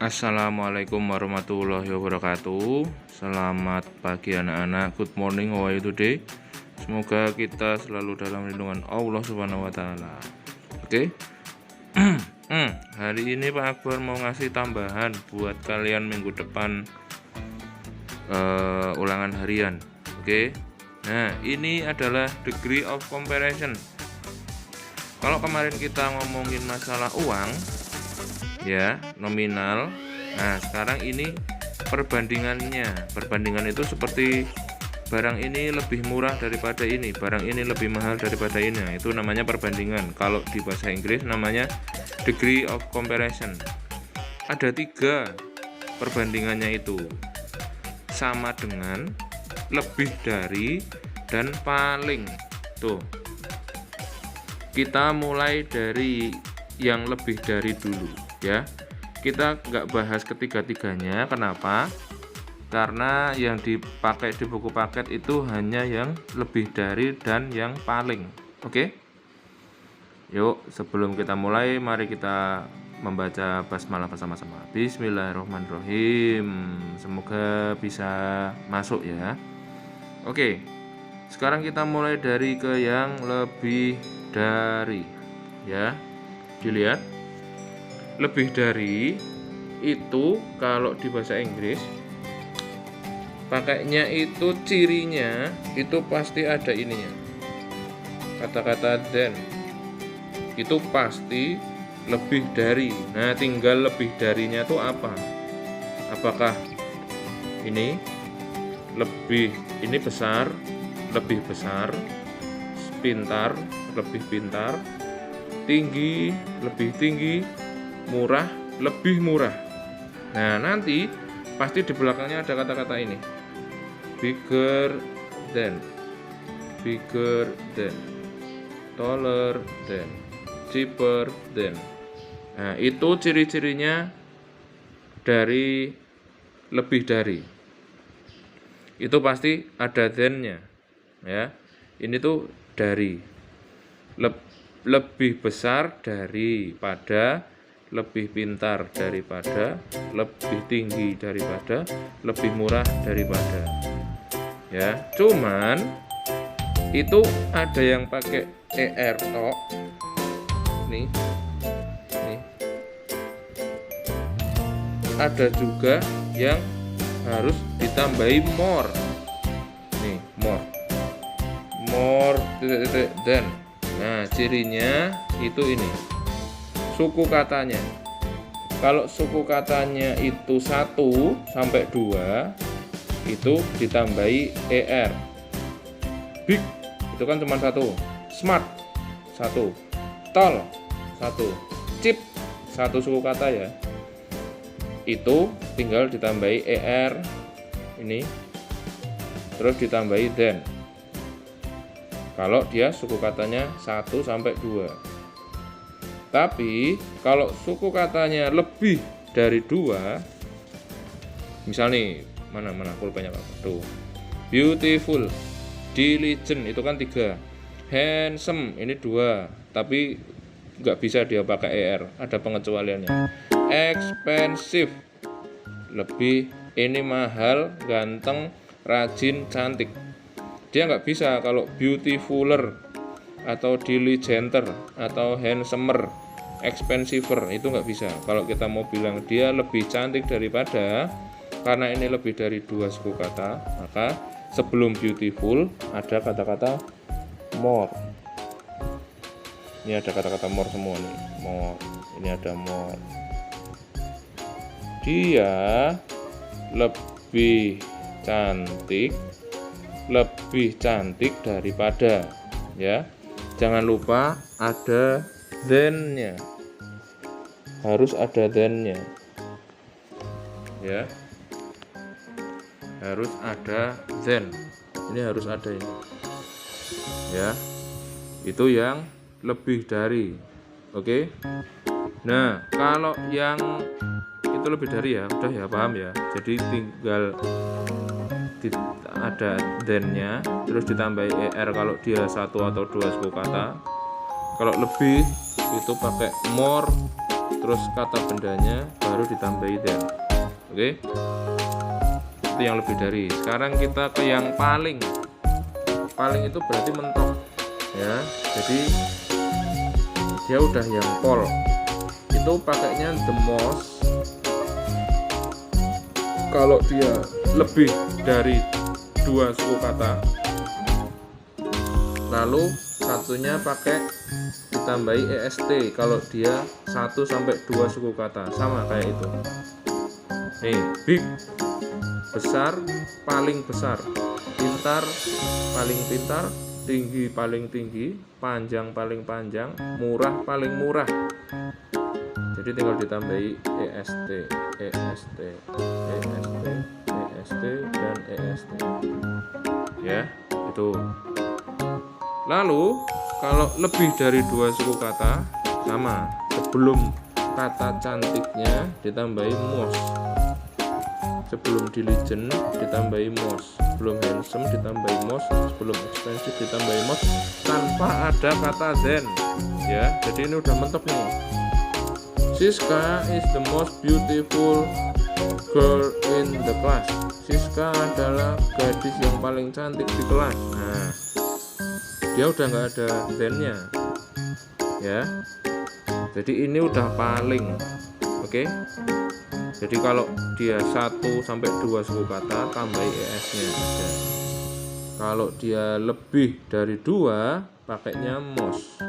Assalamualaikum warahmatullahi wabarakatuh. Selamat pagi anak-anak. Good morning, how are you today? Semoga kita selalu dalam lindungan Allah Subhanahu wa taala. Oke. Hari ini Pak Akbar mau ngasih tambahan buat kalian minggu depan ulangan harian. Oke. Nah, ini adalah degree of comparison. Kalau kemarin kita ngomongin masalah uang, ya, nominal. Nah, sekarang ini perbandingannya. Perbandingan itu seperti barang ini lebih murah daripada ini, barang ini lebih mahal daripada ini. Nah, itu namanya perbandingan. Kalau di bahasa Inggris namanya degree of comparison. Ada 3 perbandingannya itu. Sama dengan, lebih dari, dan paling. Tuh. Kita mulai dari yang lebih dari dulu, ya. Kita nggak bahas ketiga-tiganya. Kenapa? Karena yang dipakai di buku paket itu hanya yang lebih dari dan yang paling. Oke? Yuk, sebelum kita mulai, mari kita membaca basmalah bersama-sama. Bismillahirrahmanirrahim. Semoga bisa masuk ya. Oke. Sekarang kita mulai dari ke yang lebih dari, ya. Dilihat, lebih dari itu kalau di bahasa Inggris pakainya itu cirinya itu pasti ada ininya, kata-kata than itu pasti lebih dari. Nah, tinggal lebih darinya tuh apa? Apakah ini lebih, ini besar, lebih besar, pintar, lebih pintar, tinggi, lebih tinggi, murah, lebih murah. Nah, nanti pasti di belakangnya ada kata-kata ini, bigger than, taller than, cheaper than. Nah, itu ciri-cirinya dari lebih dari. Itu pasti ada than-nya, ya. Ini tuh dari, lebih besar daripada, lebih pintar daripada, lebih tinggi daripada, lebih murah daripada. Ya, cuman itu ada yang pakai er tok. Nih. Ada juga yang harus ditambahi more. Nih, more than. Nah, cirinya itu ini, suku katanya. Kalau suku katanya itu 1 sampai 2, itu ditambahi er. Big itu kan cuma 1, smart 1, tall 1, cheap 1 suku kata ya. Itu tinggal ditambahi er ini, terus ditambahi than. Kalau dia suku katanya 1 sampai 2. Tapi kalau suku katanya lebih dari 2, misal nih, mana pulpennya Pak? Tuh. Beautiful, diligent itu kan 3. Handsome ini 2, tapi nggak bisa dia pakai er, ada pengecualiannya. Expensive, lebih, ini mahal, ganteng, rajin, cantik. Dia nggak bisa kalau beautifuler atau diligenter atau handsomer, expensiver, itu nggak bisa. Kalau kita mau bilang dia lebih cantik daripada, karena ini lebih dari 2 suku kata, maka sebelum beautiful ada kata-kata more. Ini ada kata-kata more semua nih, more. Ini ada more. Dia lebih cantik daripada, ya. Jangan lupa ada than-nya. Harus ada than-nya. Ya. Harus ada than. Ini harus ada ini. Ya. Itu yang lebih dari. Oke. Nah, kalau yang itu lebih dari ya, udah ya, paham ya. Jadi tinggal ada than-nya, terus ditambahi er kalau dia 1 atau 2 suku kata. Kalau lebih itu pakai more terus kata bendanya, baru ditambahi then. Oke, itu yang lebih dari. Sekarang kita ke yang paling itu berarti mentok ya, jadi dia udah yang pol, itu pakainya the most. Kalau dia lebih dari 2 suku kata, lalu satunya pakai ditambahi est. Kalau dia 1 sampai 2 suku kata, sama kayak itu. Nih, big besar, paling besar, pintar, paling pintar, tinggi paling tinggi, panjang paling panjang, murah paling murah. Jadi tinggal ditambahi est, dan est. Ya, itu. Lalu kalau lebih dari 2 suku kata, sama, sebelum kata cantiknya ditambahi most, sebelum diligent ditambahi most, sebelum handsome ditambahi most, sebelum expensive ditambahi most, tanpa ada kata then ya. Jadi ini udah mentok nih. Siska is the most beautiful girl in the class. Siska adalah gadis yang paling cantik di kelas. Nah, dia udah nggak ada then-nya ya. Jadi ini udah paling. Oke. Jadi kalau dia 1 sampai 2 suku kata, tambahi es-nya aja. Kalau dia lebih dari 2, pakainya most.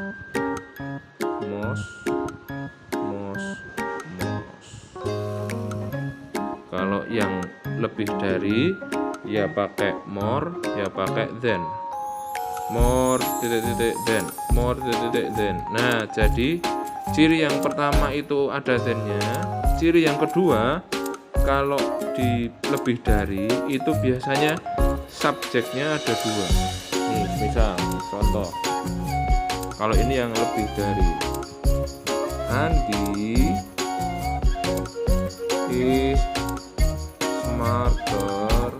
Kalau yang lebih dari, ya pakai more, ya pakai then. More then, more then. Nah, jadi ciri yang pertama itu ada then-nya. Ciri yang kedua, kalau di lebih dari itu biasanya subjeknya ada 2. Nih, misal contoh, kalau ini yang lebih dari, Andi is smarter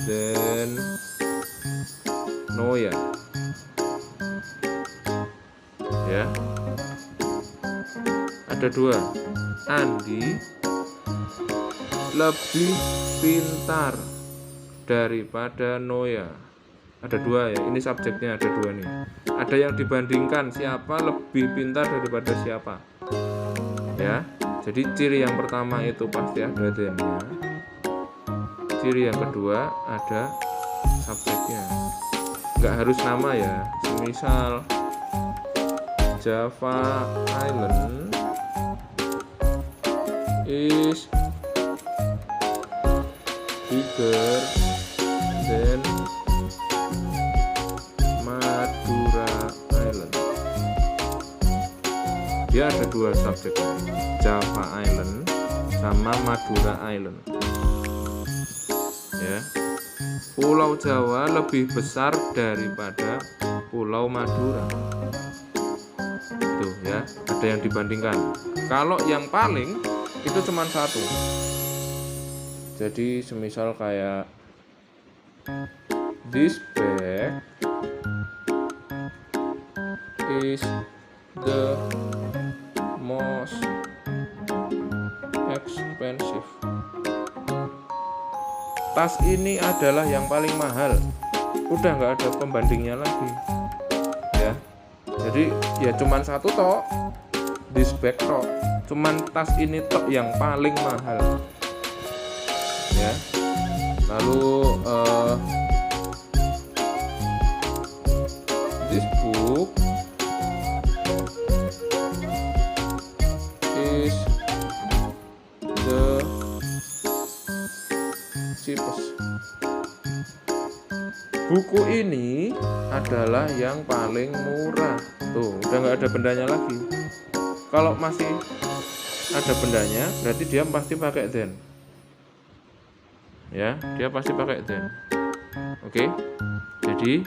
than Noya ya. Ada 2, Andi lebih pintar daripada Noya. Ada 2 ya, ini subjeknya ada 2 nih. Ada yang dibandingkan, siapa lebih pintar daripada siapa ya. Jadi ciri yang pertama itu pasti ada then-nya. Ciri yang kedua ada subjeknya. Nggak harus nama ya. Misal Java Island is bigger than Madura Island. Dia ada 2 subjek, Java Island sama Madura Island ya. Pulau Jawa lebih besar daripada Pulau Madura. Tuh ya, ada yang dibandingkan. Kalau yang paling itu cuma 1. Jadi semisal kayak this bag is the most expensive. Tas ini adalah yang paling mahal. Udah nggak ada pembandingnya lagi ya. Jadi ya cuman 1 tok, this bag tok, cuman tas ini tok yang paling mahal ya. Lalu this book is the cheapest. Buku ini adalah yang paling murah. Tuh, udah nggak ada bendanya lagi. Kalau masih ada bendanya, berarti dia pasti pakai then. Ya, dia pasti pakai then. Oke. Jadi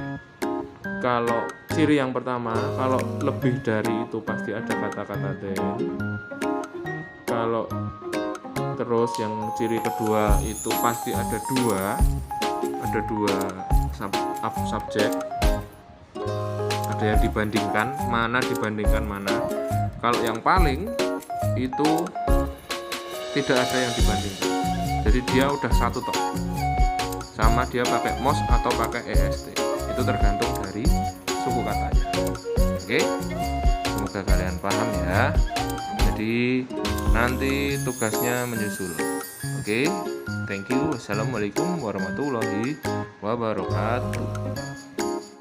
kalau ciri yang pertama, kalau lebih dari itu pasti ada kata-kata then. Kalau terus yang ciri kedua itu pasti ada 2 subjek. Ada yang dibandingkan, mana dibandingkan mana. Kalau yang paling itu tidak ada yang dibandingkan. Jadi dia udah satu tok. Sama dia pakai MOS atau pakai EST. Itu tergantung dari suku katanya. Oke. Semoga kalian paham ya. Jadi nanti tugasnya menyusul. Oke. Thank you. Wassalamualaikum warahmatullahi wabarakatuh.